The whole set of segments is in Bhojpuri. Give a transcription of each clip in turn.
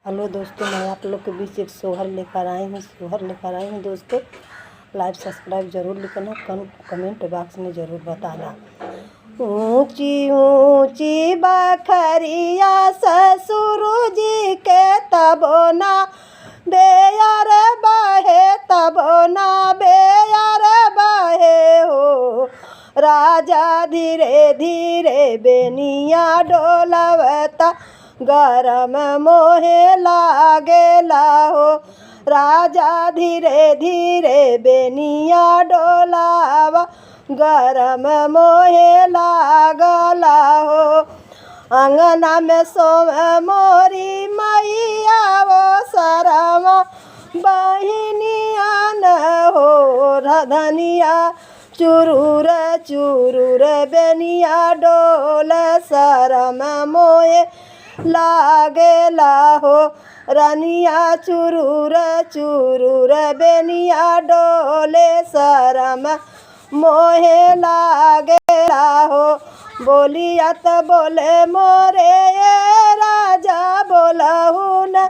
हेलो दोस्तों, मैं आप लोग के बीच एक सोहर लेकर आई हूँ दोस्तों। लाइक सब्सक्राइब जरूर लिखना, कमेंट बॉक्स में ज़रूर बताना। ऊंची ऊंची बखरिया ससुर जी के तबो ना बेयार बहे, तबो ना बेयार बहे हो। राजा धीरे धीरे बेनिया डोलवता, गरम मोहे लागेला हो। राजा धीरे धीरे बेनिया डोलावा, गरम मोहे लागला हो। अंगना में सोव मोरी मैया वो सरवा बहिनिया न हो। धनिया चुरूर चुरूर बेनिया डोल, शरम मोहे लागेला हो। रनिया चुरूर चुरूर बेनिया डोले, शरम मोहे लागेला हो। बोलिया त बोले मोरे राजा, बोलहु न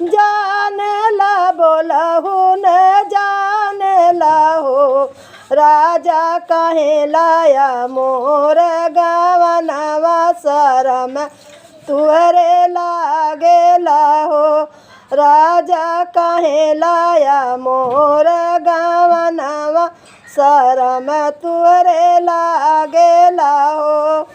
जानेला, बोलहु न जानेला हो। राजा कहे लाया मोर गवनवा, शरम तुहरे लागेला हो। राजा कहे लाया मोर गवनवा, शरम तुहरे लागेला हो।